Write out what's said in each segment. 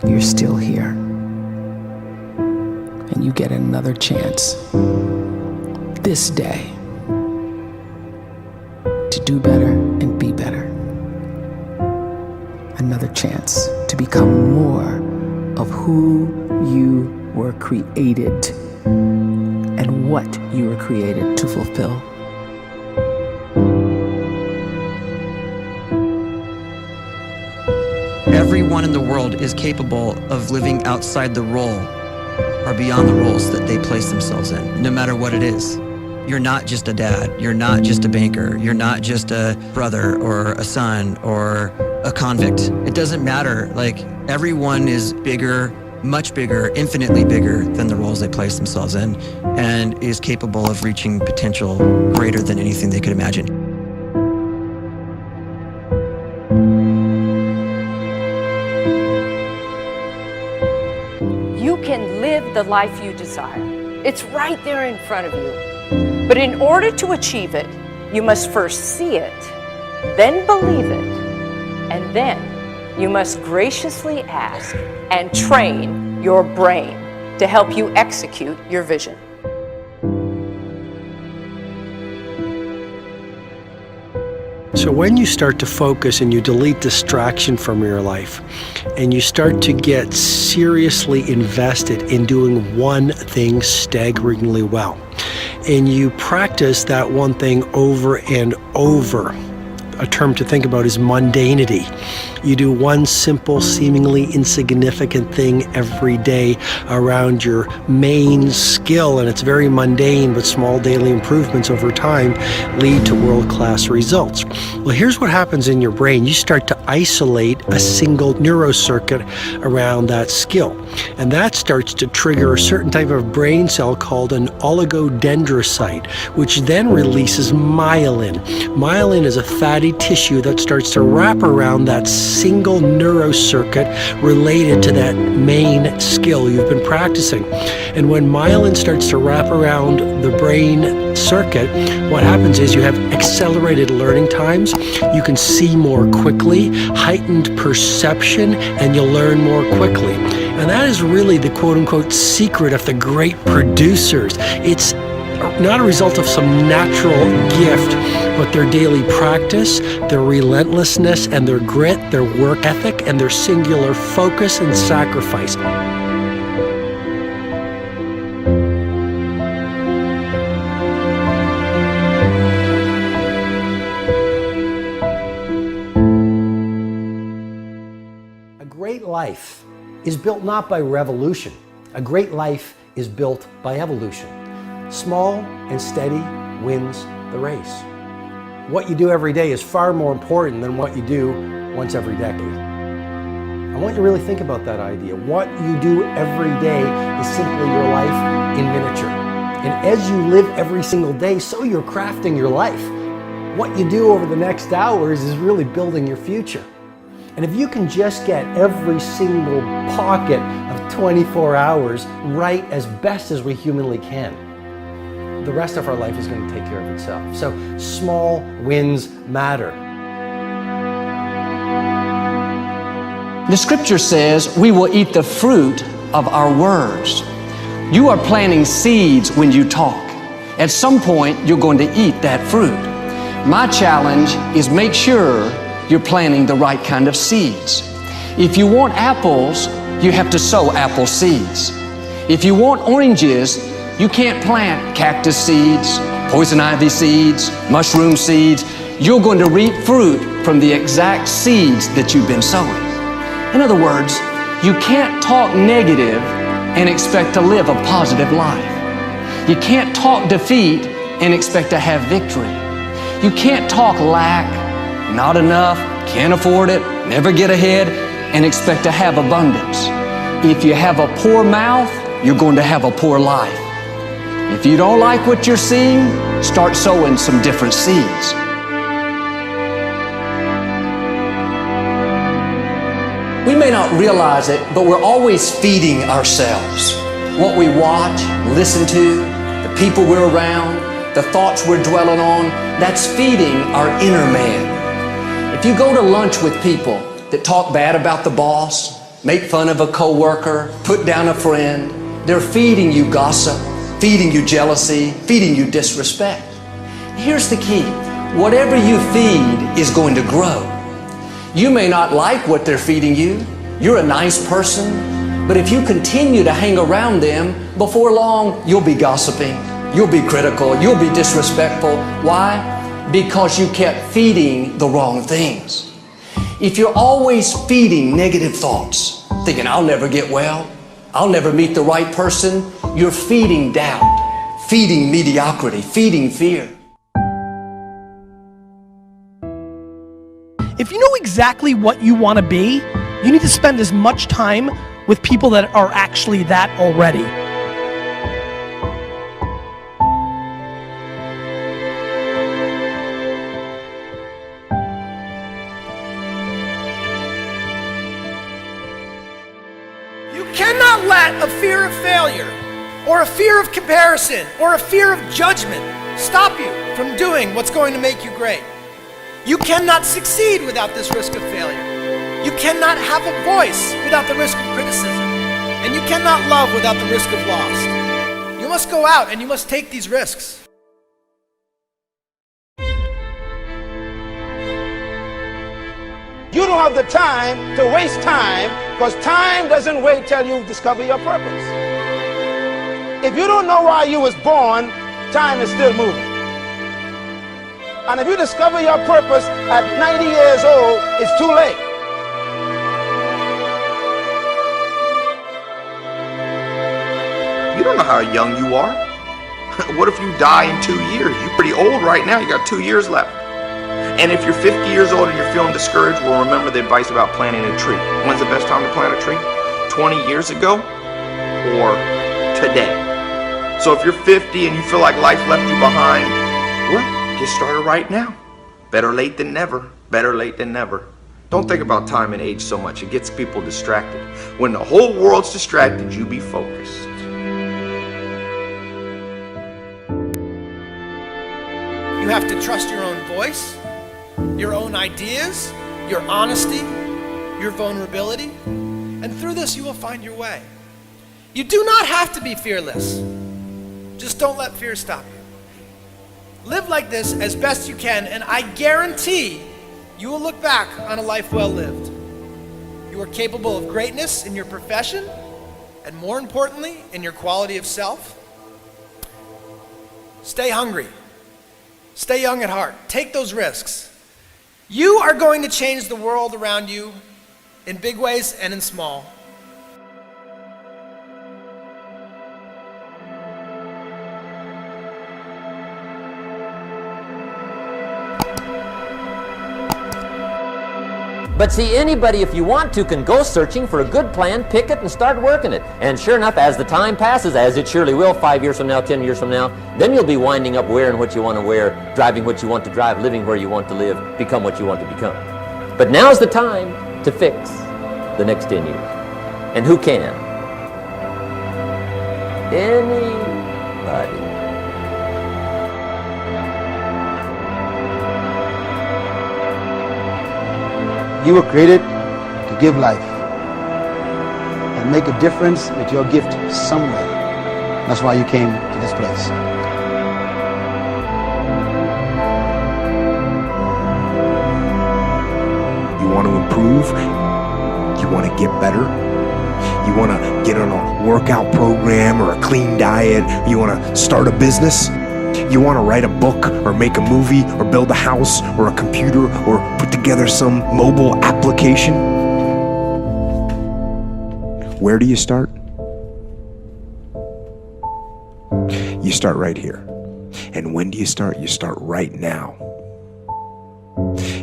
you're still here. And you get another chance this day to do better and be better. Another chance to become more of who you were created and what you were created to fulfill. Everyone in the world is capable of living outside the role or beyond the roles that they place themselves in, no matter what it is. You're not just a dad, you're not just a banker, you're not just a brother or a son or a convict. It doesn't matter. Like, everyone is bigger, much bigger, infinitely bigger than the roles they place themselves in, and is capable of reaching potential greater than anything they could imagine. You can live the life you desire. It's right there in front of you. But in order to achieve it, you must first see it, then believe it, and then you must graciously ask and train your brain to help you execute your vision. So when you start to focus and you delete distraction from your life, and you start to get seriously invested in doing one thing staggeringly well, and you practice that one thing over and over, a term to think about is mundanity. You do one simple, seemingly insignificant thing every day around your main skill, and it's very mundane, but small daily improvements over time lead to world-class results. Well, here's what happens in your brain. You start to isolate a single neurocircuit around that skill, and that starts to trigger a certain type of brain cell called an oligodendrocyte, which then releases myelin. Myelin is a fatty tissue that starts to wrap around that single neurocircuit related to that main skill you've been practicing. And when myelin starts to wrap around the brain circuit, what happens is you have accelerated learning times, you can see more quickly, heightened perception, and you'll learn more quickly. And that is really the quote-unquote secret of the great producers. It's not a result of some natural gift, but their daily practice, their relentlessness and their grit, their work ethic, and their singular focus and sacrifice. A great life is built not by revolution. A great life is built by evolution. Small and steady wins the race. What you do every day is far more important than what you do once every decade. I want you to really think about that idea. What you do every day is simply your life in miniature. And as you live every single day, so you're crafting your life. What you do over the next hours is really building your future. And if you can just get every single pocket of 24 hours right as best as we humanly can, the rest of our life is going to take care of itself. So small wins matter. The scripture says we will eat the fruit of our words. You are planting seeds when you talk. At some point, you're going to eat that fruit. My challenge is make sure you're planting the right kind of seeds. If you want apples, you have to sow apple seeds. If you want oranges, you can't plant cactus seeds, poison ivy seeds, mushroom seeds. You're going to reap fruit from the exact seeds that you've been sowing. In other words, you can't talk negative and expect to live a positive life. You can't talk defeat and expect to have victory. You can't talk lack, not enough, can't afford it, never get ahead, and expect to have abundance. If you have a poor mouth, you're going to have a poor life. If you don't like what you're seeing, start sowing some different seeds. We may not realize it, but we're always feeding ourselves. What we watch, listen to, the people we're around, the thoughts we're dwelling on, that's feeding our inner man. If you go to lunch with people that talk bad about the boss, make fun of a coworker, put down a friend. They're feeding you gossip, feeding you jealousy, feeding you disrespect. Here's the key. Whatever you feed is going to grow. You may not like what they're feeding you. You're a nice person, but if you continue to hang around them, before long, you'll be gossiping, you'll be critical, you'll be disrespectful. Why? Because you kept feeding the wrong things. If you're always feeding negative thoughts, thinking, I'll never get well, I'll never meet the right person, you're feeding doubt, feeding mediocrity, feeding fear. If you know exactly what you want to be, you need to spend as much time with people that are actually that already. You cannot let a fear of failure, or a fear of comparison, or a fear of judgment stop you from doing what's going to make you great. You cannot succeed without this risk of failure. You cannot have a voice without the risk of criticism. And you cannot love without the risk of loss. You must go out and you must take these risks. You don't have the time to waste time, because time doesn't wait till you discover your purpose. If you don't know why you was born, time is still moving. And if you discover your purpose at 90 years old, it's too late. You don't know how young you are. What if you die in 2 years? You're pretty old right now. You got 2 years left. And if you're 50 years old and you're feeling discouraged, well, remember the advice about planting a tree. When's the best time to plant a tree? 20 years ago or today? So if you're 50 and you feel like life left you behind, well, get started right now. Better late than never. Better late than never. Don't think about time and age so much. It gets people distracted. When the whole world's distracted, you be focused. You have to trust your own voice, your own ideas, your honesty, your vulnerability, and through this you will find your way. You do not have to be fearless. Just don't let fear stop you. Live like this as best you can, and I guarantee you will look back on a life well lived. You are capable of greatness in your profession, and more importantly, in your quality of self. Stay hungry. Stay young at heart. Take those risks. You are going to change the world around you in big ways and in small. But see, anybody, if you want to, can go searching for a good plan, pick it, and start working it. And sure enough, as the time passes, as it surely will 5 years from now, 10 years from now, then you'll be winding up wearing what you want to wear, driving what you want to drive, living where you want to live, become what you want to become. But now's the time to fix the next 10 years. And who can? Anybody. You were created to give life and make a difference with your gift somewhere. That's why you came to this place. You want to improve? You want to get better? You want to get on a workout program or a clean diet? You want to start a business? You want to write a book or make a movie or build a house or a computer or put together some mobile application? Where do you start? You start right here. And when do you start? You start right now.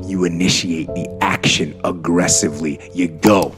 You initiate the action aggressively. You go.